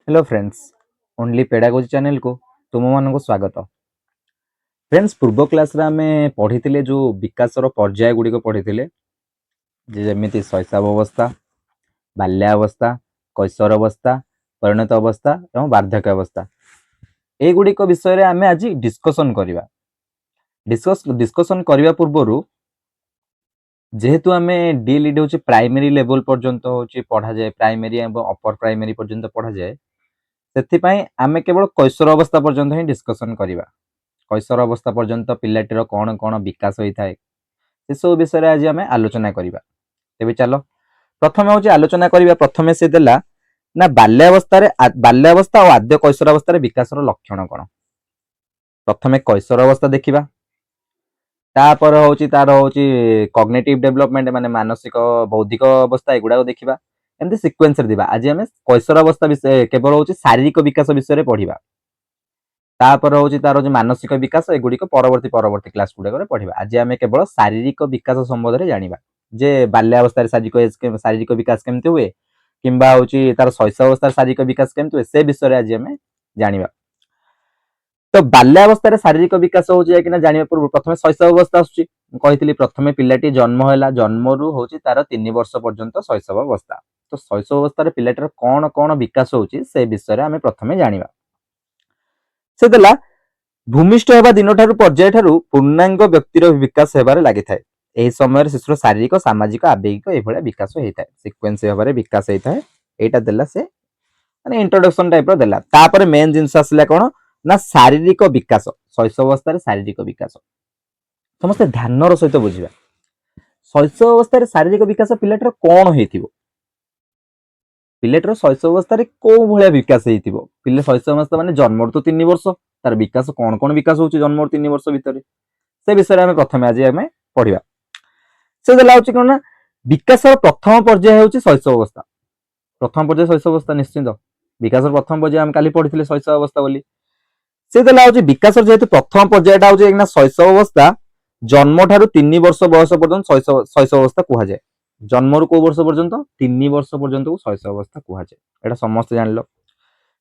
Hello friends, only pedagogy channel को तुम मान स्वागत। फ्रेंड्स, पूर्व क्लास रे आमे पढ़ी जो विकास पर्याय गुड़िक पढ़ी जमी शैशव अवस्था, बाल्यावस्था, कैशोर अवस्था, परिणत अवस्था और वार्धक्य अवस्था एगुड़िक विषय आम आज डिस्कसन करवा। डिस्कसन करने पूर्व जेहेतु आम डीएलईडी हूँ प्राइमरी लेवल पर्यंत हूँ पढ़ा जाए, प्राइमरी और अपर प्राइमरी पर्यंत पढ़ा जाए, से आम केवल कैशोर अवस्था पर्यंत ही डिस्कसन करवा। कैशोर अवस्था पर्यंत पिलाटीर कौन कौन विकास होता है से सब विषय आज आम आलोचना करवा। तेज चलो प्रथम हूँ आलोचना करवा। प्रथम से देला ना बाल्यावस्था और आद्य कैशोर अवस्था विकास लक्षण कौन। प्रथम कैशोर अवस्था देखा, तापर हूँ तार हूँ कॉग्निटिव डेवलपमेंट माने मानसिक बौद्धिक अवस्था एगुड़ा देखा। एमती सिक्वेन्स दिवा। आज आम कैशोर अवस्था विषय केवल हूँ शारीरिक विकास विषय पढ़ा। तापर हूँ तार जो मानसिक विकास एगुड़िक परवर्ती परवर्ती क्लास गुड़ाक पढ़ा। आज आम केवल शारीरिक विकास संबंध में जाना जे बाल्यावस्था शारीरिक विकास केमती हुए किंबा हूँ तार शैशव अवस्था शारीरिक विकास केमती हुए से विषय आज आम जाना। तो बाल्यावस्था शारीरिक विकास हो जाना पूर्व प्रथम शैशव अवस्था आसती। प्रथम पिलाटी जन्म है, जन्म रू हूँ तार 3 वर्ष पर्यंत शैशव अवस्था। तो शैशव अवस्था पिलाटीर कौन कौन विकास होची से विषय आम प्रथम जाना। से देला भूमिष्ठ होगा दिन ठारू पर्याय ठारू पूर्णांग व्यक्तिर विकास होबार लगी था। यही समय शिशुर शारीरिक सामाजिक आवेगिक यह विकास होता है, सिक्वेन्स होबार विकास होता है। यहाँ देला से माने इंट्रोडक्शन टाइप देला। तापर मेन जिनस आसला कौन ना शारीरिक विकास। शैशव अवस्था शारीरिक विकास समस्त ध्यान सहित बुझा। शैशव अवस्था शारीरिक विकास पिलाटर कौन हो, पिलाटर शैशव अवस्था कौ भाया विकास पिला शैशव अवस्था माने जन्म तो 3 वर्ष, तार विकास कौन कौन विकास होची जन्म 3 वर्ष भितर से विषय आम प्रथम आज आम पढ़ा। से देला कौन ना विकास प्रथम पर्याय हूँ शैशव अवस्था। प्रथम पर्याय शैशव अवस्था निश्चिंत विकास प्रथम पर्याय आम काली पढ़ी शैशव अवस्था बोली। से देला विकास जेहेतु प्रथम पर्यायटा हूँ शैशव अवस्था जन्म ठारू 3 वर्ष बयस पर्यटन शैशव अवस्था कहुए। जन्म को वर्ष पर्यंत 3 वर्ष पर्यंत शैशव अवस्था कहुए, यहाँ समस्त जान।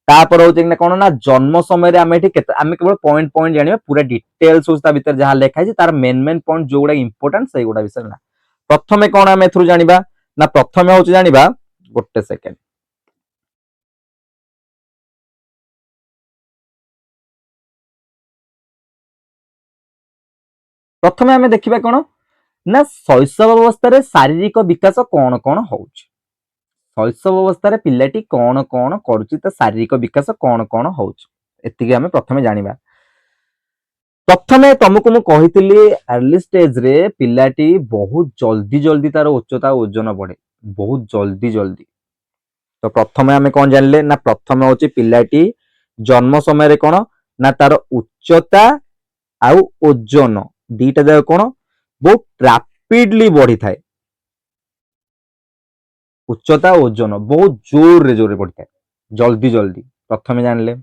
तापर हूँ कौन ना जन्म समय आम केवल पॉइंट पॉइंट जाना पूरा डिटेल्स भर जहाँ लिखाई तार मेन मेन पॉइंट जो गुड़ा इंपोर्टेंट से गुड़ा विषय ना। प्रथम कौन आम एथुरु जानिबा ना प्रथम हूँ जानिबा गोटे सेकेंड। प्रथम आम देखा कौन ना शैशव अवस्था शारीरिक विकास कौन कौन हो। शैशव अवस्था पिलाटी कौन कौन कर शारीरिक विकास कौन कौन हो आम प्रथम जाना। प्रथम तुमको मुझे कही अर्ली स्टेज रे पिलाटी बहुत जल्दी जल्दी तार उच्चता ओजन बढ़े, बहुत जल्दी जल्दी। तो प्रथम आम कौन जानले ना प्रथम हूँ पिलाटी जन्म समय कौन ना तार उच्चता आउ ओजन दीटा जाक कौन बहुत रापिडली बढ़ी थाए। उच्चता ओजन बहुत जोर रे बढ़ी थाए जल्दी जल्दी प्रथम जानले।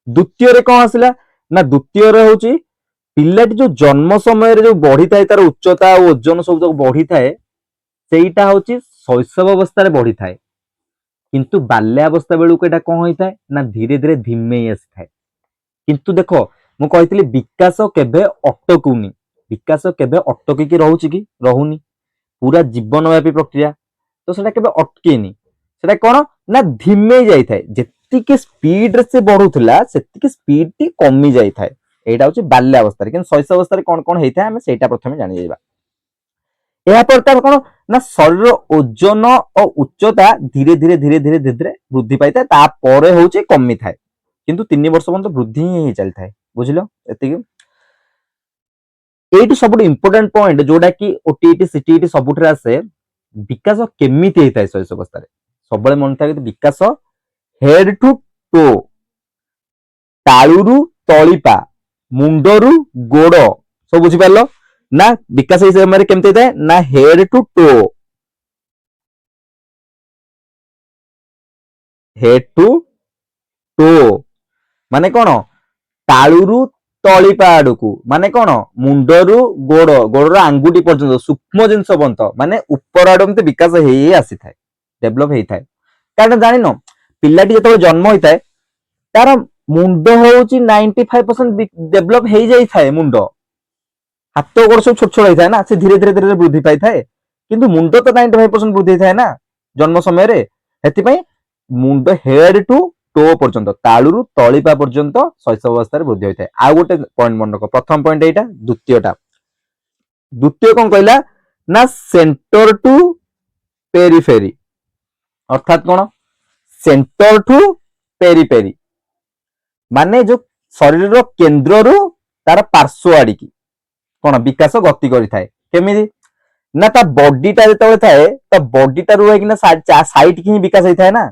द्वितीय कौन आसला ना द्वितीय हूँ पिलाटी जो जन्म समय जो बढ़ी थाए तार उच्चता ओजन सब जो बढ़ी थाए सेटा हूँ शैशव अवस्था बढ़ी थाए, किंतु बाल्यावस्था बेलू एटा कौन होता है ना धीरे धीरे धीमे आसी थाए। किंतु देख मु कही विकास केबे अटकुनी, विकास केबे अटकिकी रोचे कि रहुनी, पूरा जीवनव्यापी प्रक्रिया। तो सेटा केबे अटकेनी, सेटा कौन ना धीमे जाई थाए। जेतिकी स्पीड रे से बढ़ुला सेतिकी स्पीड टी कमी जाई थाए। एटा होची बाल्यावस्था रे। किंतु शैशव अवस्था रे कौन कौन होता है आमे सेटा प्रथमे जानि जाइबा। यह पर तार कौन ना शरीर ओजन और उच्चता धीरे धीरे धीरे धीरे धीरे धीरे वृद्धि पाई थाए, तापर होची कमी थाए, किंतु 3 वर्ष पर्यंत वृद्धि ही चली थाए। बुझिलो एतिकी। एटी सब इंपोर्टेंट पॉइंट जोड़ा कि ओटीटी सीटीटी सबुठ आसे विकास केमिति होता है शैशव अवस्था सब मन था। विकास हेड टू टो, तालुरु तलिपा, मुंडरू गोड़ सब बुझिपार ना विकास समय केमती होता है ना head to toe, head to toe माने कौन तालुरु तलिपा आड़कू माने कौन मुंडरू गोड़, गोड़ आंगुठी पर्यंत सूक्ष्म जिनस पर्यंत माने ऊपर आड़ विकास आसी था, डेभलप होता है। कारण जान ପିଲାଟି ଯେତେବେଳେ ଜନ୍ମ ହୋଇଥାଏ ତାର ମୁଣ୍ଡ ହଉଛି 95% ଡେଭଲପ ହେଇଯାଇଥାଏ। ମୁଣ୍ଡ ହାତ ଗୋଡ ସବୁ ଛୋଟ ଛୋଟ ହେଇଥାଏ ନା, ସେ ଧୀରେ ଧୀରେ ଧୀରେ ବୃଦ୍ଧି ପାଇଥାଏ, କିନ୍ତୁ ମୁଣ୍ଡ ତ 95% ବୃଦ୍ଧି ହେଇଥାଏ ନା ଜନ୍ମ ସମୟରେ। ସେଥିପାଇଁ ମୁଣ୍ଡ ହେଡ ଟୁ ଟୋ ପର୍ଯ୍ୟନ୍ତ, ତାଳୁରୁ ତଳିପା ପର୍ଯ୍ୟନ୍ତ ଶୈଶବ ଅବସ୍ଥାରେ ବୃଦ୍ଧି ହୋଇଥାଏ। ଆଉ ଗୋଟେ ପଏଣ୍ଟ ମନେ ରଖ, ପ୍ରଥମ ପଏଣ୍ଟ ଏଇଟା, ଦ୍ୱିତୀୟ କଣ କହିଲା ନା ସେଣ୍ଟର ଟୁ ପେରିଫେରି, ଅର୍ଥାତ୍ କଣ ସେଣ୍ଟର ଟୁ ପେରିଫେରି ମାନେ ଯୋଉ ଶରୀରର କେନ୍ଦ୍ରରୁ ତାର ପାର୍ଶ୍ୱ ଆଡିକି କଣ ବିକାଶ ଗତି କରିଥାଏ। କେମିତି ନା ତା ବଡିଟା ଯେତେବେଳେ ଥାଏ, ତା ବଡିଟାରୁ ହେଇକିନା ସାଇଡ୍ କି ହିଁ ବିକାଶ ହେଇଥାଏ ନା।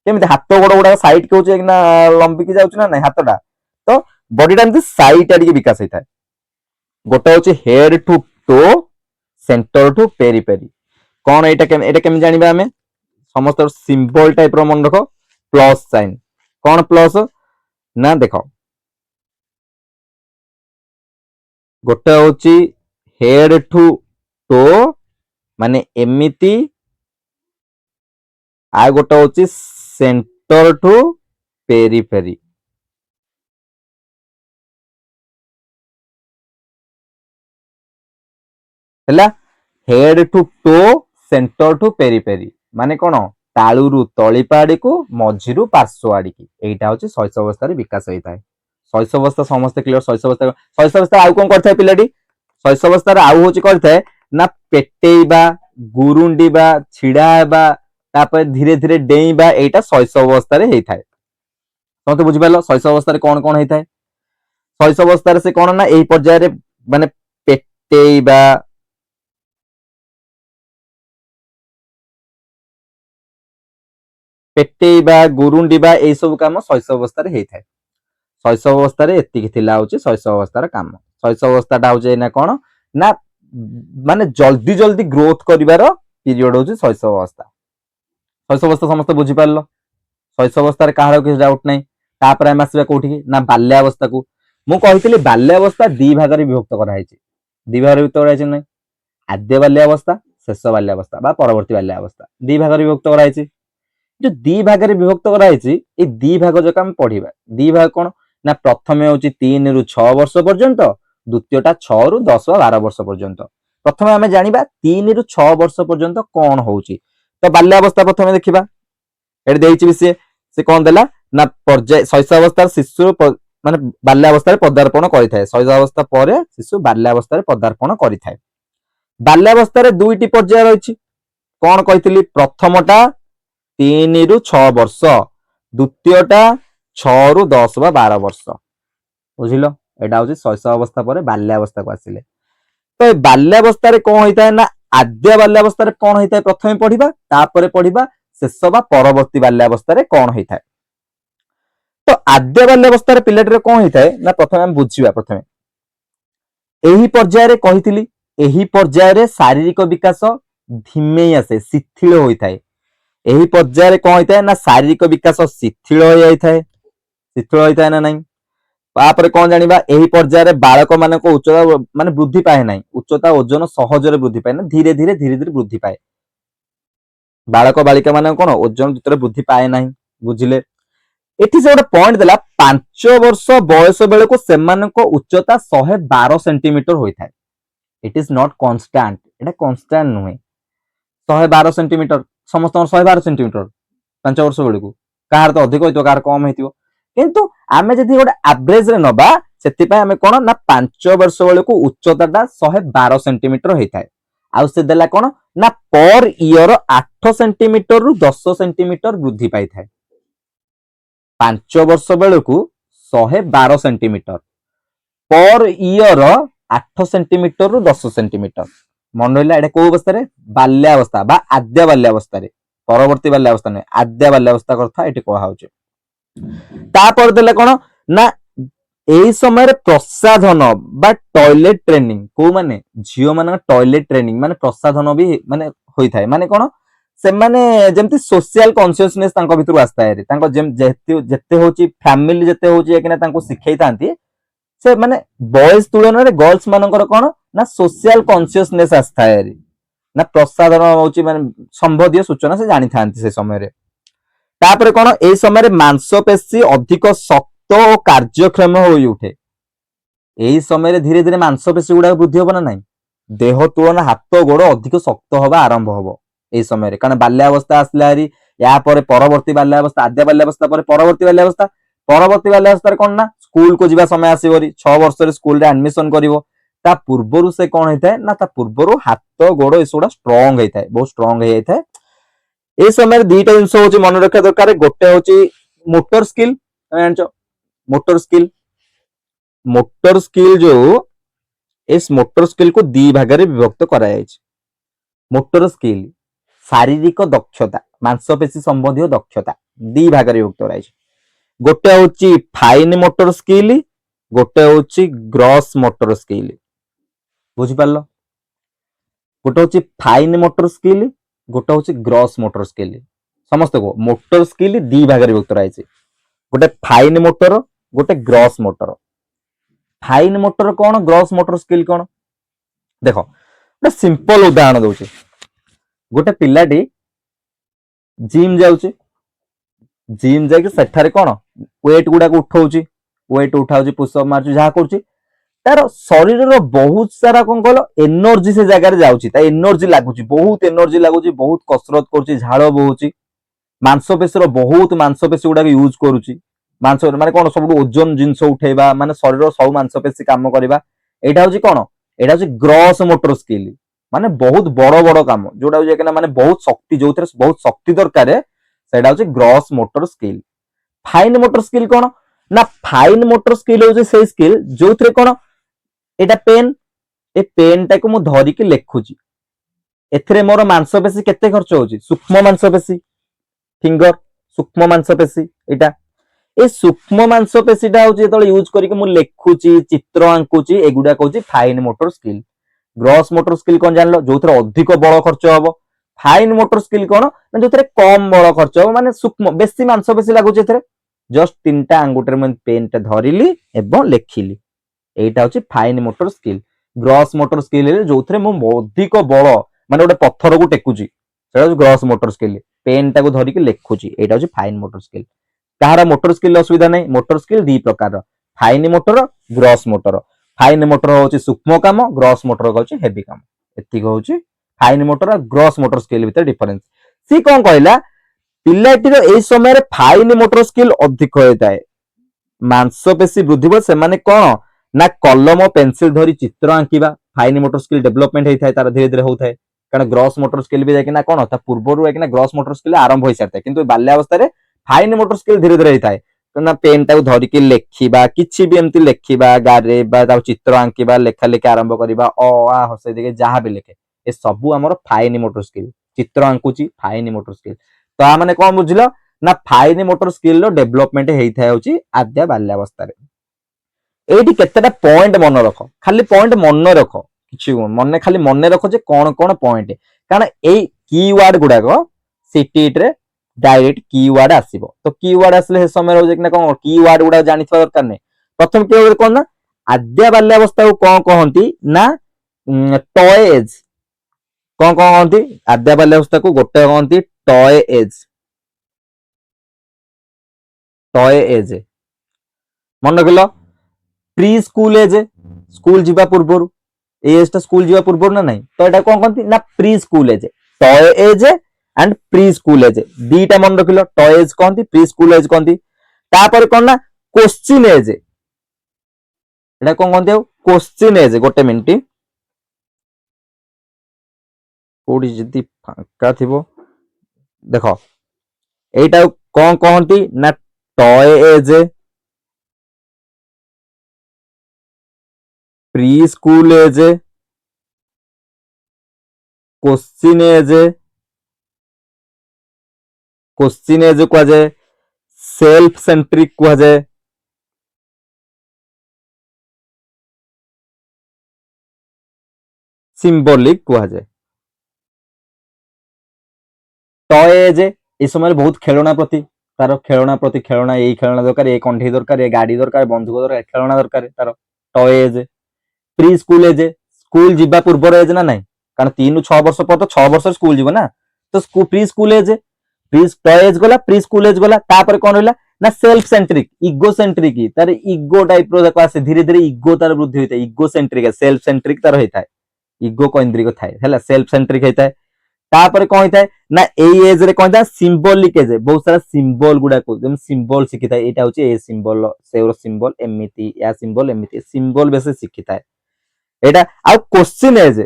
କେମିତି ହାତ ଗୋଡ ଗୁଡାକ ସାଇଡ୍ କି ହଉଛି ନା ଲମ୍ବିକି ଯାଉଛି ନା ନାଇଁ ହାତଟା, ତ ବଡିଟା ଏମିତି ସାଇଡ୍ ଆଡିକି ବିକାଶ ହେଇଥାଏ। ଗୋଟେ ହଉଛି head to toe, centre to periphery. କଣ ଏଇଟା କେମିତି ଜାଣିବା ଆମେ? ସମସ୍ତଙ୍କର ସିମ୍ବଲ ଟାଇପ ର ମନେ ରଖ, ପ୍ଲସ ସାଇନ୍। କଣ ପ୍ଲସ ନା ଦେଖ, ଗୋଟେ ହଉଛି ହେଡ ଟୁ ଟୋ ମାନେ ଏମିତି, ଆଉ ଗୋଟେ ହଉଛି ସେଣ୍ଟର ଟୁ ପେରିଫେରି। ହେଲା, head to toe, centre to periphery ମାନେ କଣ ତାଳୁରୁ ତଳିପା ଆଡିକୁ, ମଝିରୁ ପାର୍ଶ୍ୱ ଆଡିକି, ଏଇଟା ହଉଛି ଶୈଶବ ଅବସ୍ଥାରେ ବିକାଶ ହେଇଥାଏ। ଶୈଶବ ଅବସ୍ଥା ସମସ୍ତେ କ୍ଲିୟର? ଶୈଶବ ଅବସ୍ଥା ଆଉ କଣ କରିଥାଏ ପିଲାଟି? ଶୈଶବ ଅବସ୍ଥାରେ ଆଉ ହଉଛି କରିଥାଏ ନା ପେଟେଇବା, ଗୁରୁଣ୍ଡିବା, ଛିଡା ହେବା, ତାପରେ ଧୀରେ ଧୀରେ ଡେଇଁବା, ଏଇଟା ଶୈଶବ ଅବସ୍ଥାରେ ହେଇଥାଏ। ସମସ୍ତେ ବୁଝିପାରିଲ ଶୈଶବ ଅବସ୍ଥାରେ କଣ କଣ ହେଇଥାଏ? ଶୈଶବ ଅବସ୍ଥାରେ ସେ କଣ ନା ଏଇ ପର୍ଯ୍ୟାୟରେ ମାନେ ପେଟେଇବା, ଗୁରୁଣ୍ଡିବା, ଏଇ ସବୁ କାମ ଶୈଶବ ଅବସ୍ଥାରେ ହେଇଥାଏ। ଶୈଶବ ଅବସ୍ଥାରେ ଏତିକି ଥିଲା ହଉଛି ଶୈଶବ ଅବସ୍ଥାର କାମ। ଶୈଶବ ଅବସ୍ଥାଟା ହଉଛି ଏଇନା କଣ ନା ମାନେ ଜଲ୍ଦି ଜଲ୍ଦି ଗ୍ରୋଥ କରିବାର ପିରିୟଡ ହଉଛି ଶୈଶବ ଅବସ୍ଥା। ଶୈଶବ ଅବସ୍ଥା ସମସ୍ତେ ବୁଝିପାରିଲ? ଶୈଶବ ଅବସ୍ଥାରେ କାହାର କିଛି ଡାଉଟ ନାହିଁ। ତାପରେ ଆମେ ଆସିବା କୋଉଠିକି ନା ବାଲ୍ୟାବସ୍ଥାକୁ। ମୁଁ କହିଥିଲି ବାଲ୍ୟାବସ୍ଥା ଦି ଭାଗରେ ବିଭକ୍ତ କରାଯାଇଛି। ଦି ଭାଗରେ ବିଭକ୍ତ କରାଯାଇଛି ନାହିଁ, ଆଦ୍ୟ ବାଲ୍ୟାବସ୍ଥା, ଶେଷ ବାଲ୍ୟାବସ୍ଥା ବା ପରବର୍ତ୍ତୀ ବାଲ୍ୟାବସ୍ଥା, ଦି ଭାଗରେ ବିଭକ୍ତ କରାଯାଇଛି। ଯୋଉ ଦି ଭାଗରେ ବିଭକ୍ତ କରାଯାଇଛି, ଏଇ ଦି ଭାଗ ଯାକ ଆମେ ପଢିବା। ଦି ଭାଗ କଣ ନା ପ୍ରଥମେ ହଉଛି 3 ରୁ 6 ବର୍ଷ ପର୍ଯ୍ୟନ୍ତ, ଦ୍ୱିତୀୟଟା 6 ରୁ 10 ବା 12 ବର୍ଷ ପର୍ଯ୍ୟନ୍ତ। ପ୍ରଥମେ ଆମେ ଜାଣିବା 3 ରୁ 6 ବର୍ଷ ପର୍ଯ୍ୟନ୍ତ କଣ ହଉଛି। ତ ବାଲ୍ୟାବସ୍ଥା ପ୍ରଥମେ ଦେଖିବା, ଏଠି ଦେଇଛି ବି ସେ କଣ ଦେଲା ନା ଶୈଶବ ଅବସ୍ଥାର ଶିଶୁ ମାନେ ବାଲ୍ୟାବସ୍ଥାରେ ପଦାର୍ପଣ କରିଥାଏ। ଶୈଶବ ଅବସ୍ଥା ପରେ ଶିଶୁ ବାଲ୍ୟାବସ୍ଥାରେ ପଦାର୍ପଣ କରିଥାଏ। ବାଲ୍ୟାବସ୍ଥାରେ ଦୁଇଟି ପର୍ଯ୍ୟାୟ ରହିଛି। କଣ କହିଥିଲି? ପ୍ରଥମଟା 3 ରୁ 6 ବର୍ଷ, ଦ୍ୱିତୀୟଟା 6 ରୁ 10 ବା 12 ବର୍ଷ। ବୁଝିଲ? ଏଇଟା ହଉଛି ଶୈଶବ ଅବସ୍ଥା ପରେ ବାଲ୍ୟାବସ୍ଥାକୁ ଆସିଲେ। ତ ଏ ବାଲ୍ୟାବସ୍ଥାରେ କଣ ହେଇଥାଏ ନା ଆଦ୍ୟ ବାଲ୍ୟାବସ୍ଥାରେ କଣ ହେଇଥାଏ ପ୍ରଥମେ ପଢିବା, ତାପରେ ପଢିବା ଶେଷ ବା ପରବର୍ତ୍ତୀ ବାଲ୍ୟାବସ୍ଥାରେ କଣ ହେଇଥାଏ। ତ ଆଦ୍ୟ ବାଲ୍ୟାବସ୍ଥାରେ ପିଲାଟିର କଣ ହେଇଥାଏ ନା ପ୍ରଥମେ ଆମେ ବୁଝିବା। ପ୍ରଥମେ ଏହି ପର୍ଯ୍ୟାୟରେ କହିଥିଲି, ଏହି ପର୍ଯ୍ୟାୟରେ ଶାରୀରିକ ବିକାଶ ଧିମେଇ ଆସେ, ଶିଥିଳ ହୋଇଥାଏ। ଏହି ପର୍ଯ୍ୟାୟରେ କଣ ହେଇଥାଏ ନା ଶାରୀରିକ ବିକାଶ ଶିଥିଳ ହୋଇଯାଇଥାଏ। ଶିଥିଳ ହୋଇଥାଏ ନା ନାହିଁ? ତାପରେ କଣ ଜାଣିବା, ଏହି ପର୍ଯ୍ୟାୟରେ ବାଳକ ମାନଙ୍କ ଉଚ୍ଚତା ମାନେ ବୃଦ୍ଧି ପାଏ ନାହିଁ। ଉଚ୍ଚତା ଓଜନ ସହଜରେ ବୃଦ୍ଧି ପାଏ ନା, ଧୀରେ ଧୀରେ ବୃଦ୍ଧି ପାଏ। ବାଳକ ବାଳିକା ମାନଙ୍କ କଣ ଓଜନ ଭିତରେ ବୃଦ୍ଧି ପାଏ ନାହିଁ। ବୁଝିଲେ? ଏଠି ସେ ଗୋଟେ ପଏଣ୍ଟ ଦେଲା, 5 ବର୍ଷ ବୟସ ବେଳକୁ ସେମାନଙ୍କ ଉଚ୍ଚତା 112 ସେଣ୍ଟିମିଟର ହୋଇଥାଏ। ଇଟ୍ ଇଜ ନଟ୍ କନଷ୍ଟାଣ୍ଟ, ଏଟା କନଷ୍ଟାଣ୍ଟ ନୁହେଁ। 112 ସେଣ୍ଟିମିଟର, ସମସ୍ତଙ୍କର 112 ସେଣ୍ଟିମିଟର 5 ବର୍ଷ ବେଳକୁ, କାହାର ତ ଅଧିକ ହେଇଥିବ, କାହାର କମ ହେଇଥିବ। କିନ୍ତୁ ଆମେ ଯଦି ଗୋଟେ ଆଭରେଜରେ ନବା, ସେଥିପାଇଁ ଆମେ କଣ ନା 5 ବର୍ଷ ବେଳକୁ ଉଚ୍ଚତାଟା 112 ସେଣ୍ଟିମିଟର ହେଇଥାଏ। ଆଉ ସେ ଦେଲା କଣ ନା ପର ଇୟର 8 ସେଣ୍ଟିମିଟର ରୁ 10 ସେଣ୍ଟିମିଟର ବୃଦ୍ଧି ପାଇଥାଏ। 5 ବର୍ଷ ବେଳକୁ 112 ସେଣ୍ଟିମିଟର, ପର ଇୟର 8 ସେଣ୍ଟିମିଟର ରୁ 10 ସେଣ୍ଟିମିଟର। ମନେ ରହିଲା? ଏଟା କୋଉ ଅବସ୍ଥାରେ? ବାଲ୍ୟାବସ୍ଥା ବା ଆଦ୍ୟ ବାଲ୍ୟାବସ୍ଥାରେ, ପରବର୍ତ୍ତୀ ବାଲ୍ୟାବସ୍ଥା ନୁହେଁ, ଆଦ୍ୟ ବାଲ୍ୟାବସ୍ଥା କଥା ଏଠି କୁହାଯାଉଛି। ତାପରେ ଦେଲେ କଣ ନା ଏଇ ସମୟରେ ପ୍ରସାଧନ ବା ଟଏଲେଟ ଟ୍ରେନିଂ, କୋଉ ମାନେ ଝିଅ ମାନଙ୍କ ଟଏଲେଟ ଟ୍ରେନିଂ ମାନେ ପ୍ରସାଧନ ବି ମାନେ ହୋଇଥାଏ। ମାନେ କଣ ସେମାନେ ଯେମିତି ସୋସିଆଲ କନସିୟସନେସ ତାଙ୍କ ଭିତରୁ ଆସିଥାଏ। ତାଙ୍କ ଯେତେ ହଉଛି ଫ୍ୟାମିଲି ଯେତେ ହଉଛି କିନା ତାଙ୍କୁ ଶିଖେଇଥାନ୍ତି, ସେ ମାନେ ବଏଜ ତୁଳନାରେ ଗର୍ଲସ ମାନଙ୍କର କଣ ନା ସୋସିଆଲ କନସିୟସନେସ ଆସିଥାଏ। ନା ପ୍ରସାଧନ ହଉଛି ମାନେ ସମ୍ବନ୍ଧୀୟ ସୂଚନା ସେ ଜାଣିଥାନ୍ତି ସେ ସମୟରେ। तापर कौन ए समय मांसपेशी अधिक शक्त और कार्यक्षम हो उठे। यही समय धीरे धीरे मांसपेशी गुड़ा वृद्धि हम ना ना देह तुलन हाथ गोड़ अधिक शक्त हवा आरंभ हम यही समय कारण बाल्यावस्था आसला या परवर्ती बाल्यावस्था आद्या बाल्यावस्था परवर्ती बाल्यावस्था परवर्ती बाल्यावस्था कौन ना स्कूल को जीवा समय आसो 6 वर्ष स्कूल एडमिशन करिवो ता पूर्वर से कौन होता है ना ता पूर्वर हाथ गोड़ एसगुड़ा स्ट्रंग होता है बहुत स्ट्रंग होता है। ये समय दुईटा जिनस हूँ मन रखा दरकार गोटे हूँ motor skill motor skill motor skill जो इस मोटर स्किल को दी भाग में विभक्त करा मोटर स्किल शारीरिक दक्षता मांसपेशी संबंधी दक्षता दी भाग में विभक्त कराई गोटे हूँ फाइन मोटर स्किल गोटे हूँ ग्रॉस मोटर स्किल बुझिपार गोटे हूँ फाइन मोटर स्किल गोटे हूँ ग्रॉस मोटर स्किल समस्त को मोटर स्किल दी भाग में विभक्त कराई गोटे फाइन मोटर गोटे ग्रॉस मोटर फाइन मोटर कौन ग्रॉस मोटर स्किल कौन देख गोटे सिंपल उदाहरण दौर गोटे पिलाटी जिम जाऊँ जिम जाकि सेठारे कौन वेट गुड़ा उठाऊ वेट उठाऊ पुशअप मार्च जहाँ कर तार शरीर बहुत सारा कौन कल एनर्जी से जगह जाऊँगी एनर्जी लगुच बहुत एनर्जी लगुच बहुत कसरत करा बहुची मांसपेशी बहुत मांसपेशी गुड़ा यूज करुच्ची मांस माने कौन सब ओजन जिनस उठेबा माने शरीर सब मांसपेशी काम करवा एटा हूँ कौन एटा हूँ ग्रॉस मोटर स्किल माने बहुत बड़ बड़ काम जोटा हूँ माने बहुत शक्ति जो बहुत शक्ति दरकार सेटा हूँ gross motor skill. Fine motor skill कौन ना फाइन मोटर स्किल हूँ से स्किल जो कौन एटा पेन ए पेन टा को धरिकी लेखुची एथरे मोर मांसपेशी केते खर्च होची सूक्ष्म मांसपेशी फिंगर सूक्ष्म मांसपेशी एटा ए सूक्ष्म मांसपेशीटा हूँ यूज करके लेखुची चित्र आंकुची एगुड़ा कहूँ fine motor skill. Gross motor skill कौन जान लो जो अधिक बल खर्च हम फाइन मोटर स्किल कौन ना जो कम बल खर्च हम माने सूक्ष्म बेसी मांसपेशी लगुच जस्ट 3टा आंगुठे में पेन टा धरिली एवं लेखिली एटा हूँ fine motor skill. Gross motor skill जो अधिक बल माने गोटे पत्थर को टेकुची ग्रॉस मोटर स्किल पेन टा को धरिकी लेखुची एटा हूँ फाइन मोटर स्किल। कहार मोटर स्किल असुविधा नहीं मोटर स्किल दी प्रकार fine motor gross motor fine motor हूँ सूक्ष्म काम ग्रॉस मोटर हूँ हेवी काम एतिक हूँ फाइन मोटर और ग्रॉस मोटर स्किल भीतर डिफरेंस सी कौन कहला पिलाटीर ए समय फाइन मोटर स्किल अधिक होता है मांसपेशी वृद्धि से माने कौन ना कलम पेंसिल धरी चित्र आंकिबा फाइन मोटर स्किल डेवलपमेंट होता है तार धीरे धीरे होता है कारण ग्रॉस मोटर स्किल भी जाकिना कौन पूर्वर ग्रॉस मोटर स्किल आरंभ हो सारी है कि बाल्यावस्था फाइन मोटर स्किल धीरे धीरे होता है ना पेन टाक धरिकी लेखिबा किछि भी एमती लेखिबा गारे चित्र आंकिबा लेखा लेखा आरंभ करबा अ आ हसे देखे जहाँ भी लेखे ए सबू आमर फाइन मोटर स्किल चित्र आंकुची फाइन मोटर स्किल तो आ माने कौन बुझिल ना फाइन मोटर स्किल रो डेवलपमेंट होता है आद्या बाल्यावस्था एटी केतेटा पॉइंट मन रख खाली पॉइंट मन रख कि मन खाली मन रख जे कौन कौन पॉइंट कारण ए कीवर्ड गुड़ाक सीटीट रे डायरेक्ट कीवर्ड आसीबो तो कीवर्ड आसले समय हो कौन कीवर्ड गुड़ा जानी दरकार नहीं प्रथम कीवर्ड कौन ना आद्या बाल्यावस्था को कौन कहती ना टॉय एज कौन कौन कहती आद्या बाल्यावस्था को गोटे कहती टॉय एज मन रखिल प्री स्कूल एज स्कूल जीवा पूर्वर एज स्कूल जीवा पूर्वर ना नहीं तो एटा कौन कहती ना pre school age toy age and pre school age दीटा मन रखिल टॉय एज कहती प्री स्कूल एज कहती तापर कौन ना क्वेश्चन एज एटा कौन कहती क्वेश्चन एज गोटे मिनिट कोडी जदी फांका थिबो देखो एटा कौन कहती ना toy age pre school age question age कह जाए सेल्फ सेंट्रिक कह जाए सिंबॉलिक कह जाए टॉय एज ए समय बहुत खेलना प्रति तार खेलना प्रति खेलना यही खेलना दरकार ये कंठी दरकार ये गाड़ी दरकार बंधुक दरकार खेलना दरकार तार toy age pre school age school जीवा पूर्वर एज ना नहीं कारण 3 ରୁ 6 वर्ष पर तो 6 वर्ष स्कूल जीव ना तो pre school age pre toy age ଗଲା, ପ୍ରି ସ୍କୁଲ ଏଜ୍ ଗଲା, ତାପରେ କଣ ରହିଲା ନା ସେଲ୍ଫ ସେଣ୍ଟ୍ରିକ, ଇଗୋ ସେଣ୍ଟ୍ରିକ, ତାର ଇଗୋ ଟାଇପ ର ଦେଖ ଆସେ, ଧୀରେ ଧୀରେ ଇଗୋ ତାର ବୃଦ୍ଧି ହୋଇଥାଏ, ଇଗୋ ସେଣ୍ଟ୍ରିକ, ସେଲ୍ଫ ସେଣ୍ଟ୍ରିକ ତାର ହେଇଥାଏ, ଇଗୋ କୈନ୍ଦ୍ରିକ ଥାଏ ହେଲା, ସେଲ୍ଫ ସେଣ୍ଟ୍ରିକ ହେଇଥାଏ। ତାପରେ କଣ ହେଇଥାଏ ନା ଏଇ ଏଜ ରେ କଣ ହେଇଥାଏ ସିମ୍ବଲିକ ଏଜ, ବହୁତ ସାରା ସିମ୍ବଲ ଗୁଡାକ ଯେମିତି ସିମ୍ବଲ ଶିଖିଥାଏ, ଏଇଟା ହଉଛି ଏ ସିମ୍ବଲ, ସେଉର ସିମ୍ବଲ ଏମିତି, ୟା ସିମ୍ବଲ ଏମିତି, ସିମ୍ବଲ ବେଶୀ ଶିଖିଥାଏ ଏଇଟା। ଆଉ କୋଶ୍ଚିନ୍ ଏଜ,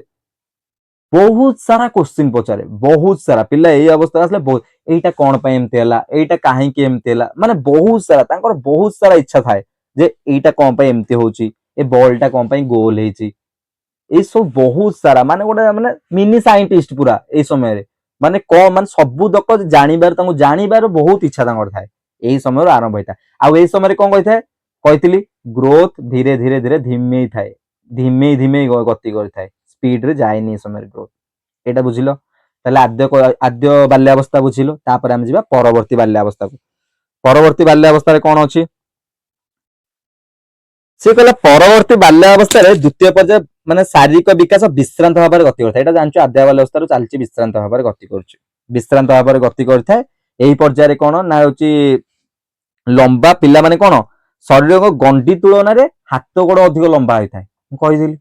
ବହୁତ ସାରା କୋଶ୍ଚିନ୍ ପଚାରେ, ବହୁତ ସାରା ପିଲା ଏଇ ଅବସ୍ଥା ଆସିଲେ ବହୁତ, ଏଇଟା କଣ ପାଇଁ ଏମିତି ହେଲା, ଏଇଟା କାହିଁକି ଏମିତି ହେଲା, ମାନେ ବହୁତ ସାରା ତାଙ୍କର ବହୁତ ସାରା ଇଚ୍ଛା ଥାଏ ଯେ ଏଇଟା କଣ ପାଇଁ ଏମିତି ହଉଛି, ଏ ବଲ୍ ଟା କଣ ପାଇଁ ଗୋଲ ହେଇଛି, ଏଇ ସବୁ ବହୁତ ସାରା, ମାନେ ଗୋଟେ ମାନେ ମିନି ସାଇଣ୍ଟିଷ୍ଟ ପୁରା ଏଇ ସମୟରେ, ମାନେ କଣ ମାନେ ସବୁ ତକ ଜାଣିବାର, ତାଙ୍କୁ ଜାଣିବାର ବହୁତ ଇଚ୍ଛା ତାଙ୍କର ଥାଏ, ଏଇ ସମୟରୁ ଆରମ୍ଭ ହେଇଥାଏ। ଆଉ ଏଇ ସମୟରେ କଣ କହିଥାଏ, କହିଥିଲି ଗ୍ରୋଥ ଧୀରେ ଧୀରେ ଧୀରେ ଧିମେଇ ଥାଏ, ଧିମେଇ ଧିମେଇ ଗତି କରିଥାଏ, ସ୍ପିଡ ରେ ଯାଏନି ଏ ସମୟରେ ଗ୍ରୋଥ, ଏଇଟା ବୁଝିଲ। ତାହେଲେ ଆଦ୍ୟ ବାଲ୍ୟାବସ୍ଥା ବୁଝିଲୁ, ତାପରେ ଆମେ ଯିବା ପରବର୍ତ୍ତୀ ବାଲ୍ୟାବସ୍ଥାକୁ। ପରବର୍ତ୍ତୀ ବାଲ୍ୟାବସ୍ଥାରେ କଣ ଅଛି, ସେ କହିଲା ପରବର୍ତ୍ତୀ ବାଲ୍ୟାବସ୍ଥାରେ ଦ୍ୱିତୀୟ ପର୍ଯ୍ୟାୟ ମାନେ ଶାରୀରିକ ବିକାଶ ବିଶ୍ରାନ୍ତ ଭାବରେ ଗତି କରିଥାଏ, ଏଇଟା ଜାଣିଛୁ ଆଦ୍ୟ ବାଲ୍ୟାବସ୍ଥାରୁ ଚାଲିଛି ବିଶ୍ରାନ୍ତ ଭାବରେ ଗତି କରୁଛି, ବିଶ୍ରାନ୍ତ ଭାବରେ ଗତି କରିଥାଏ। ଏହି ପର୍ଯ୍ୟାୟରେ କଣ ନା ହଉଛି ଲମ୍ବା, ପିଲାମାନେ କଣ ଶରୀରକ ଗଣ୍ଡି ତୁଳନାରେ ହାତ ଗୋଡ ଅଧିକ ଲମ୍ବା ହେଇଥାଏ, ମୁଁ କହିଥିଲି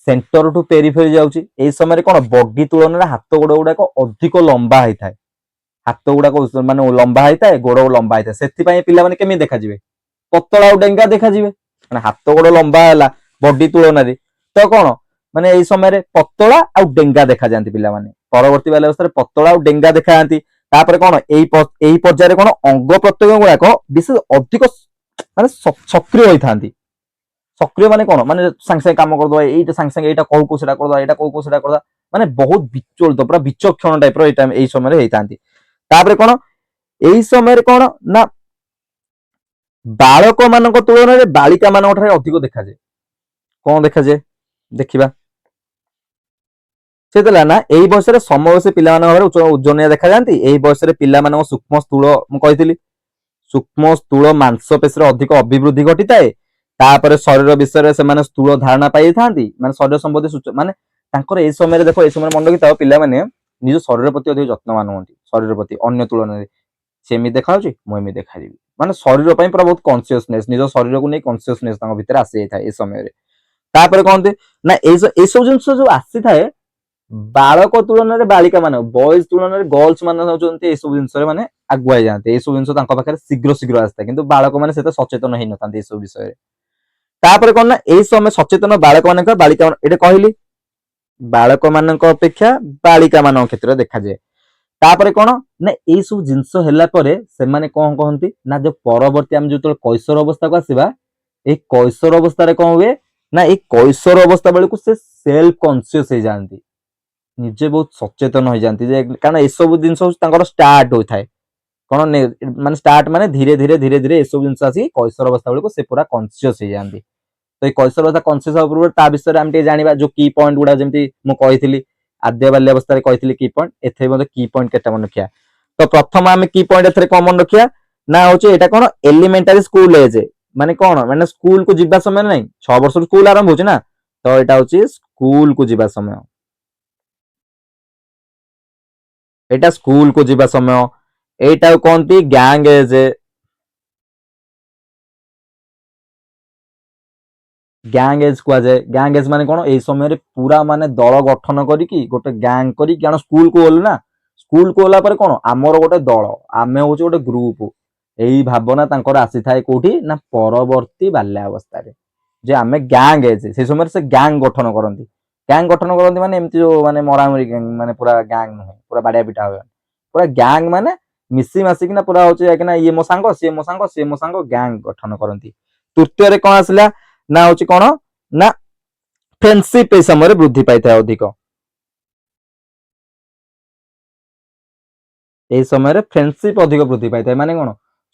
ସେଣ୍ଟର ଟୁ ପେରିଫେରି ଯାଉଛି, ଏଇ ସମୟରେ କଣ ବଡି ତୁଳନାରେ ହାତ ଗୋଡ ଗୁଡାକ ଅଧିକ ଲମ୍ବା ହେଇଥାଏ, ହାତ ଗୁଡାକ ମାନେ ଲମ୍ବା ହେଇଥାଏ, ଗୋଡ ଲମ୍ବା ହେଇଥାଏ, ସେଥିପାଇଁ ପିଲାମାନେ କେମିତି ଦେଖାଯିବେ, ପତଳା ଆଉ ଡେଙ୍ଗା ଦେଖାଯିବେ, ମାନେ ହାତ ଗୋଡ ଲମ୍ବା ହେଲା ବଡି ତୁଳନାରେ, ତ କଣ ମାନେ ଏଇ ସମୟରେ ପତଳା ଆଉ ଡେଙ୍ଗା ଦେଖାଯାଆନ୍ତି ପିଲାମାନେ, ପରବର୍ତ୍ତୀ ବାଲ୍ୟାବସ୍ଥାରେ ପତଳା ଆଉ ଡେଙ୍ଗା ଦେଖାଯାଆନ୍ତି। ତାପରେ କଣ ଏଇ ପର୍ଯ୍ୟାୟରେ କଣ ଅଙ୍ଗ ପ୍ରତ୍ୟଙ୍ଗ ଗୁଡାକ ବିଶେଷ ଅଧିକ ମାନେ ସକ୍ରିୟ ହୋଇଥାନ୍ତି, ସକ୍ରିୟ ମାନେ କଣ ମାନେ ସାଙ୍ଗେ ସାଙ୍ଗେ କାମ କରିଦବା, ଏଇଟା ସାଙ୍ଗେ ସାଙ୍ଗେ ଏଇଟା କହୁ କହୁ ସେଟା କରିଦବା, ଏଇଟା କହୁ କହୁ ସେଟା କରିଦବା, ମାନେ ବହୁତ ବିଚଳିତ ପୁରା ବିଚକ୍ଷଣ ଟାଇପ ର ଏଇ ସମୟରେ ହେଇଥାନ୍ତି। ତାପରେ କଣ ଏଇ ସମୟରେ କଣ ନା ବାଳକ ମାନଙ୍କ ତୁଳନାରେ ବାଳିକା ମାନଙ୍କ ଠାରେ ଅଧିକ ଦେଖାଯାଏ, କଣ ଦେଖାଯାଏ ଦେଖିବା। ସେ ଥିଲା ନା ଏଇ ବୟସରେ ସମବୟସୀ ପିଲାମାନଙ୍କ ଭାବରେ ଓଜନିଆ ଦେଖାଯାଆନ୍ତି, ଏଇ ବୟସରେ ପିଲାମାନଙ୍କ ସୂକ୍ଷ୍ମ ସ୍ଥୂଳ, ମୁଁ କହିଥିଲି ସୂକ୍ଷ୍ମ ସ୍ଥୂଳ ମାଂସ ପେଶୀର ଅଧିକ ଅଭିବୃଦ୍ଧି ଘଟିଥାଏ, ତାପରେ ଶରୀର ବିଷୟରେ ସେମାନେ ସ୍ଥୂଳ ଧାରଣା ପାଇଥାନ୍ତି, ମାନେ ଶରୀର ସମ୍ବନ୍ଧୀ ମାନେ ତାଙ୍କର ଏଇ ସମୟରେ ଦେଖ, ଏଇ ସମୟରେ ମନେ ରଖିଥାଅ ପିଲାମାନେ ନିଜ ଶରୀର ପ୍ରତି ଅଧିକ ଯତ୍ନବାନ ହୁଅନ୍ତି, ଶରୀର ପ୍ରତି ଅନ୍ୟ ତୁଳନାରେ, ସେ ଏମିତି ଦେଖାଯାଉଛି ମୁଁ ଏମିତି ଦେଖାଯିବି, ମାନେ ଶରୀର ପାଇଁ ପୁରା ବହୁତ କନସିୟସନେସ, ନିଜ ଶରୀରକୁ ନେଇ କନସିୟସନେସ ତାଙ୍କ ଭିତରେ ଆସିଯାଇଥାଏ ଏ ସମୟରେ। ତାପରେ କହନ୍ତି ନା ଏଇସବୁ ଜିନିଷ ଯୋଉ ଆସିଥାଏ ବାଳକ ତୁଳନାରେ ବାଳିକା ମାନେ, ବଏଜ ତୁଳନାରେ ଗର୍ଲସ ମାନେ ହଉଛନ୍ତି ଏଇସବୁ ଜିନିଷରେ ମାନେ ଆଗୁଆଇ ଯାଆନ୍ତି, ଏଇସବୁ ଜିନିଷ ତାଙ୍କ ପାଖରେ ଶୀଘ୍ର ଶୀଘ୍ର ଆସିଥାଏ, କିନ୍ତୁ ବାଳକ ମାନେ ସେତେ ସଚେତନ ହେଇନଥାନ୍ତି ଏସବୁ ବିଷୟରେ। ତାପରେ କଣ ନା ଏଇ ସମୟ ସଚେତନ ବାଳକ ମାନଙ୍କ, ବାଳିକା ଏଇଟା କହିଲି ବାଳକ ମାନଙ୍କ ଅପେକ୍ଷା ବାଳିକା ମାନଙ୍କ କ୍ଷେତ୍ରରେ ଦେଖାଯାଏ। ତାପରେ କଣ ନା ଏଇ ସବୁ ଜିନିଷ ହେଲା ପରେ ସେମାନେ କଣ କହନ୍ତି ନା ଯୋଉ ପରବର୍ତ୍ତୀ ଆମେ ଯେତେବେଳେ କୈଶୋର ଅବସ୍ଥାକୁ ଆସିବା, ଏଇ କୈଶୋର ଅବସ୍ଥାରେ କଣ ହୁଏ ନା ଏଇ କୈଶୋର ଅବସ୍ଥା ବେଳକୁ ସେ ସେଲ୍ଫ କନସିୟସ ହେଇଯାଆନ୍ତି, ନିଜେ ବହୁତ ସଚେତନ ହେଇଯାଆନ୍ତି, ଯେ କାରଣ ଏସବୁ ଜିନିଷ ତାଙ୍କର ଷ୍ଟାର୍ଟ ହୋଇଥାଏ, କଣ ମାନେ ଷ୍ଟାର୍ଟ ମାନେ ଧୀରେ ଧୀରେ ଧୀରେ ଧୀରେ ଏସବୁ ଜିନିଷ ଆସି କୈଶୋର ଅବସ୍ଥା ବେଳକୁ ସେ ପୁରା କନସିୟସ ହେଇଯାଆନ୍ତି। ତ ଏଇ କୈଶୋର ଅବସ୍ଥା କନସିୟସ ହବା ପୂର୍ବରୁ ତା ବିଷୟରେ ଆମେ ଟିକେ ଜାଣିବା, ଯୋଉ କି ପଏଣ୍ଟ ଗୁଡା ଯେମିତି ମୁଁ କହିଥିଲି ଆଦ୍ୟ ବାଲ୍ୟାବସ୍ଥାରେ କହିଥିଲି କି ପଏଣ୍ଟ, ଏଥିରେ ମଧ୍ୟ କି ପଏଣ୍ଟ କେତେ ମନେ ରଖିବା। ତ ପ୍ରଥମ ଆମେ କି ପଏଣ୍ଟ ଏଥିରେ କଣ ମନେ ରଖିବା ନା ହଉଛି ଏଇଟା କଣ ଏଲିମେଣ୍ଟାରୀ ସ୍କୁଲ ଏଜ୍, ମାନେ କଣ ମାନେ ସ୍କୁଲ କୁ ଯିବା ସମୟ ନାହିଁ, 6 ବର୍ଷରୁ ସ୍କୁଲ ଆରମ୍ଭ ହଉଛି ନା, ତ ଏଇଟା ହଉଛି ସ୍କୁଲ କୁ ଯିବା ସମୟ, ଏଇଟା ସ୍କୁଲ କୁ ଯିବା ସମୟ, ଏଇଟାକୁ କହନ୍ତି ଗ୍ୟାଙ୍ଗ ଏଜ୍, ଗ୍ୟାଙ୍ଗ ଏଜ୍ କୁହାଯାଏ। ଗ୍ୟାଙ୍ଗ ଏଜ୍ ମାନେ କଣ ଏଇ ସମୟରେ ପୁରା ମାନେ ଦଳ ଗଠନ କରିକି ଗୋଟେ ଗ୍ୟାଙ୍ଗ କରିକି, କାରଣ ସ୍କୁଲ କୁ ଗଲୁ ନା, ସ୍କୁଲ କୁ ଗଲା ପରେ କଣ ଆମର ଗୋଟେ ଦଳ, ଆମେ ହଉଛି ଗୋଟେ ଗ୍ରୁପ, ଏଇ ଭାବନା ତାଙ୍କର ଆସିଥାଏ କୋଉଠି ନା ପରବର୍ତ୍ତୀ ବାଲ୍ୟାବସ୍ଥାରେ, ଯେ ଆମେ ଗ୍ୟାଙ୍ଗ ଏଜ୍, ସେଇ ସମୟରେ ସେ ଗ୍ୟାଙ୍ଗ ଗଠନ କରନ୍ତି, ଗ୍ୟାଙ୍ଗ ଗଠନ କରନ୍ତି ମାନେ ଏମିତି ଯୋଉ ମାନେ ମରାମରି ମାନେ ପୁରା ଗ୍ୟାଙ୍ଗ ନୁହେଁ, ପୁରା ବାଡିଆ ପିଟା ହୁଏ, ପୁରା ଗ୍ୟାଙ୍ଗ ମାନେ ମିଶି ମାସିକିନା ପୁରା ହଉଛି କିନା ଇଏ ମୋ ସାଙ୍ଗ ସିଏ ମୋ ସାଙ୍ଗ ସିଏ ମୋ ସାଙ୍ଗ, ଗ୍ୟାଙ୍ଗ ଗଠନ କରନ୍ତି। ତୃତୀୟରେ କଣ ଆସିଲା ନା ହଉଛି କଣ ନା ଫ୍ରେଣ୍ଡସିପ ଏଇ ସମୟରେ ବୃଦ୍ଧି ପାଇଥାଏ ଅଧିକ, ଏଇ ସମୟରେ ଫ୍ରେଣ୍ଡସିପ ଅଧିକ ବୃଦ୍ଧି ପାଇଥାଏ, ମାନେ କଣ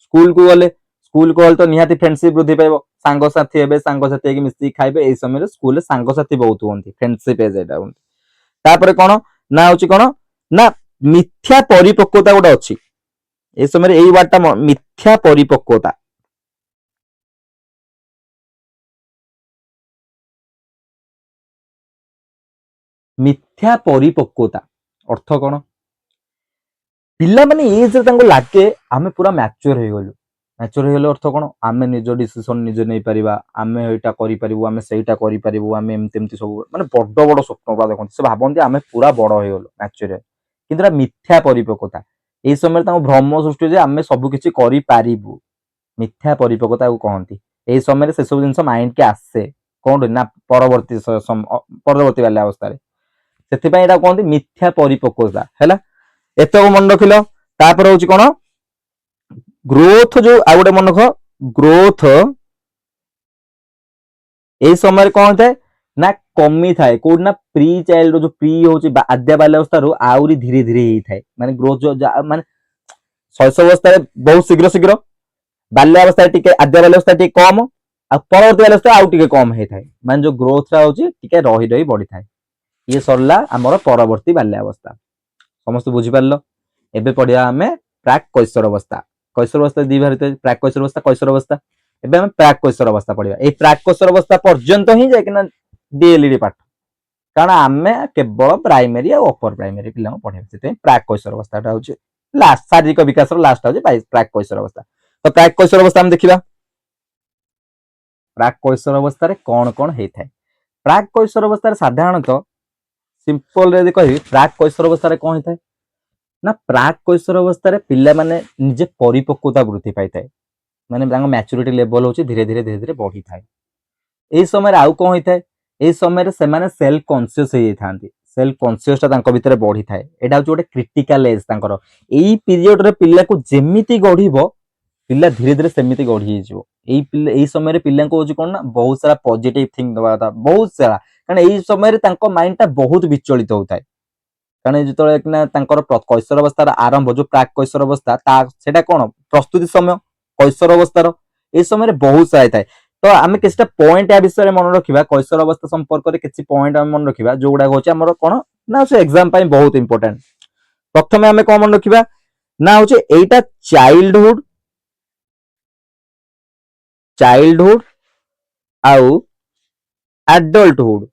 ସ୍କୁଲକୁ ଗଲେ, ସ୍କୁଲକୁ ଗଲେ ତ ନିହାତି ଫ୍ରେଣ୍ଡସିପ ବୃଦ୍ଧି ପାଇବ, ସାଙ୍ଗସାଥି ହେବେ, ସାଙ୍ଗସାଥି ହେଇକି ମିଶିକି ଖାଇବେ, ଏଇ ସମୟରେ ସ୍କୁଲରେ ସାଙ୍ଗସାଥି ବହୁତ ହୁଅନ୍ତି, ଫ୍ରେଣ୍ଡସିପ ଏଜ୍ ଏଇଟା ହୁଅନ୍ତି। ତାପରେ କଣ ନା ହଉଛି କଣ ନା ମିଥ୍ୟା ପରିପକ୍ୱତା ଗୋଟେ ଅଛି, এই ସମୟରେ ଏଇ ୱାର୍ଡଟା ମିଥ୍ୟା ପରିପକ୍ୱତା, ମିଥ୍ୟା ପରିପକ୍ୱତା ଅର୍ଥ କଣ पिला माने एज रे तांको लागे आमे पूरा मैच्योर हो गलु। मैच्योर हो गले अर्थ कोन आमे निजो डिसिजन निजे नै परिबा आमे एटा करि परिबु आमे सेटा करि परिबु आमे एमते एमते सब माने बड़ बड़ स्वप्न पूरा देखन से भाबंती आमे पूरा बड़ हो गलु मैच्योर किंतु मिथ्या परिपक्वता ए समय तांको भ्रम सृष्टि जे आमे सब किछि करि पारिबु मिथ्या परिपक्वता को कहंती ए समय से सब जिंस माइंड के आसे कोन ना परवर्ती वाला अवस्था रे सेति पय एटा कहंती मिथ्या परिपक्वता हैला एतको मन रखिलो तापर होची कोन ग्रोथ जो आ गोटे मन रख ग्रोथ ए समय कौन थाए ना कमी थाए को ना प्री चाइल्ड जो प्री होची आद्या बाल्यावस्था रो आउरी धीरे धीरे ही थाए माने ग्रोथ जो माने शैशवावस्था रे बहुत शीघ्र शीघ्र बाल्यावस्था टिके आद्या बाल्यावस्था टिके कम आ परवर्ती बाल्यावस्था आउ टिके कम हे थाए माने जो ग्रोथ रा होची टिके रही रही बढ़ी थाए ये सरला हमर परवर्ती बाल्यावस्था समस्त बुझी पारलो एबे पढिया हमें प्राक कैशोर अवस्था दी भारत प्राक कैशोर अवस्था एबे हम प्राक कैशोर अवस्था पढिया ए प्राक कैशोर अवस्था पर्यंत ही जाय कि डीएलईडी पाठ कारण आमे केवल प्राइमरी और अपर प्राइमरी पिला पढे सेते प्राक कैशोर अवस्थाटा होची लास्ट शारीरिक विकास रो लास्ट होची प्राक कैशोर अवस्था तो प्राक कैशोर अवस्था हम देखिबा प्राक कैशोर अवस्था रे कोन कोन हेइ थाए प्राक कैशोर अवस्था रे साधारणतः सिंपल रे कहि प्राक कैशोर अवस्था रे कोन हेइ थाए ना प्राक कैशोर अवस्था रे पिला माने निजे परिपक्वता वृद्धि पाई थाए माने तांको मैच्योरिटी लेवल होची धीरे धीरे बढ़ी थाए ए समय आउ कोन हेइ थाए ए समय रे से माने सेल्फ कॉन्शियस हे थांती सेल्फ कॉन्शियस ता तांको भीतर बढ़ी थाए एटा होची गोटे क्रिटिकल एज तांकर एई पीरियड रे पिला को जेमिति गढिबो पिला धीरे धीरे सेमिति गढी हिजो एई समय रे पिला को होची कोन ना बहुत सारा पॉजिटिव थिंग दवा था बहुत सारा कारण एई समय रे तांको माइंड ता बहुत विचलित होताए कारण जितले कि तांकर कैशोर अवस्था आरंभ जो प्राक कैशोर अवस्था सेटा कोन प्रस्तुति समय कैशोर अवस्था ए समय रे बहुत सारा थाए तो आमे किछटा पॉइंट या विषय मन रखिबा कैशोर अवस्था संपर्क रे किछि पॉइंट हम मन रखिबा जोगुडा होचे हमर कोन ना से एग्जाम पई बहुत इंपोर्टेंट प्रथमे आमे कोन मन रखिबा ना होचे एटा चाइल्डहुड आउ एडल्टहुड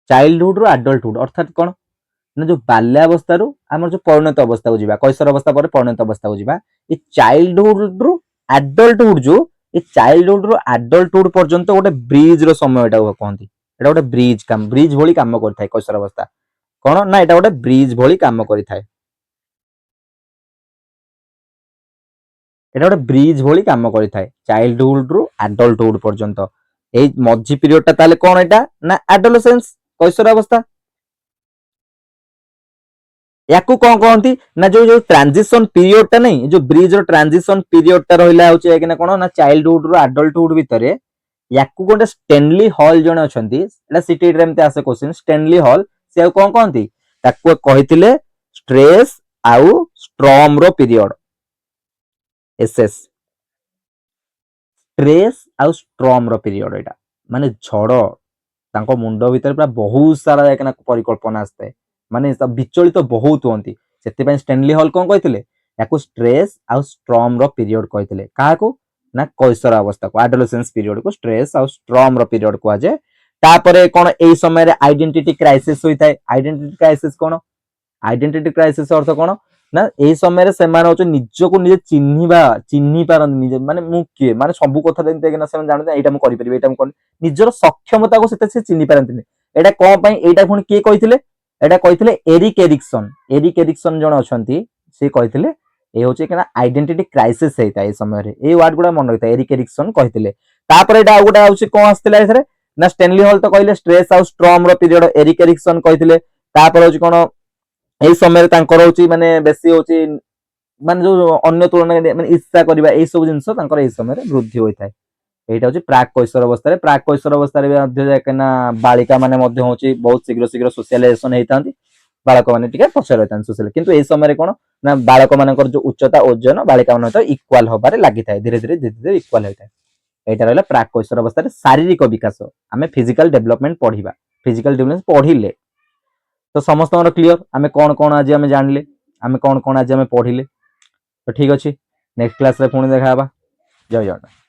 चाइल्डहुड रो एडल्टहुड अर्थात कोन ना जो बाल्यावस्था रो हमर जो परिणत अवस्था को जिबा कैशोर अवस्था पर परिणत अवस्था को जिबा ए चाइल्डहुड रो एडल्टहुड जो ए चाइल्डहुड रो एडल्टहुड पर्यंत गोटे ब्रिज रो समय एटा कहंती एटा गोटे ब्रिज भली काम करथाय कैशोर अवस्था कोन ना एटा गोटे ब्रिज भली काम करिथाय एटा गोटे ब्रिज भली काम करिथाय चाइल्डहुड रो एडल्टहुड पर्यंत ए मझी पीरियड ता ताले कोन एटा ना एडोलेसेंस कैशोर अवस्था याकू कौन कहती ना जो जो ट्रांजिशन पीरियड टा नहीं जो ब्रिज रो ट्रांजिशन पीरियड टा रहिला होची कि ना कोन ना चाइल्डहुड रो एडल्टहुड भितरे याकू गोटे स्टेनली हॉल जने अछंती एटा सीटी रे एमते आसे क्वेश्चन स्टेनली हॉल से कौन कहती ताकू कहिथिले स्ट्रेस आउ स्ट्रॉम रो पीरियड एसएस स्ट्रेस आउ स्ट्रॉम रो पीरियड एटा माने झड़ तांको मुंडो भितर पूरा बहुत सारा एकना परिकल्पना आस्ते माने विचलित तो बहुत होती से स्टेनली हॉल कौन कहते याकू स्ट्रेस आउ स्ट्रॉम रो पीरियड कहते क्या ना कैशोर अवस्था को एडोलेसेंस पीरियड को स्ट्रेस आउ स्ट्रॉम रो पीरियड कह जाए तापरे कोन एई समय रे आइडेंटिटी क्राइसिस होइताय आइडेंटिटी क्राइसिस कोन आइडेंटिटी क्राइसिस अर्थ कोन ना एई समय रे सेमान होच निज को निजे चिन्हि पारन निजे माने मु के माने सब कथा देते कि ना सेमान जानते एटा मु करि परिबे एटा मु निजर सक्षमता को सेते से चिन्हि पारंतिनी एटा कोन पई एटा पुनी के कहिथिले एटा कहिथिले एरिक एरिक्सन जण अछंती से कहिथिले ए होचे कि ना आइडेंटिटी क्राइसिस हेता ए समय रे ए वर्ड गुडा मन रहिता एरिक एरिक्सन कहिथिले तापर एटा गुडा होचे कोन आस्तिला एथरे ना स्टेनली हॉल तो कहले स्ट्रेस आउ स्ट्रॉम रो पीरियड एरिक एरिक्सन कहिथिले तापर होचे कोन ए समय रे तांकर होची माने बेसी होची माने जो अन्य तुलना माने इच्छा करबा ए सब जिंस तांकर ए समय रे वृद्धि होइताय एटा होची प्राक कैशोर अवस्था रे मध्य जाकना बालिका माने मध्य होची बहुत शीघ्र शीघ्र सोशलाइजेशन हेतांती बालक माने टिके पछर रहतांती सोशल किंतु ए समय रे कोन ना बालक मानकर जो उच्चता ओजन बालिका मान तो इक्वल होबारे लागि थाए धीरे धीरे इक्वल होइताय एटा रहला प्राक कैशोर अवस्था रे शारीरिक विकास आमे फिजिकल डेवलपमेंट पढिबा फिजिकल डेवलपमेंट पढिले तो समस्त क्लियर आमे कोन कोन आज आमे जानले आमे कोन कोन आज आमे पढिले तो ठीक अछि नेक्स्ट क्लास रे पुणी देखा बा जय जय।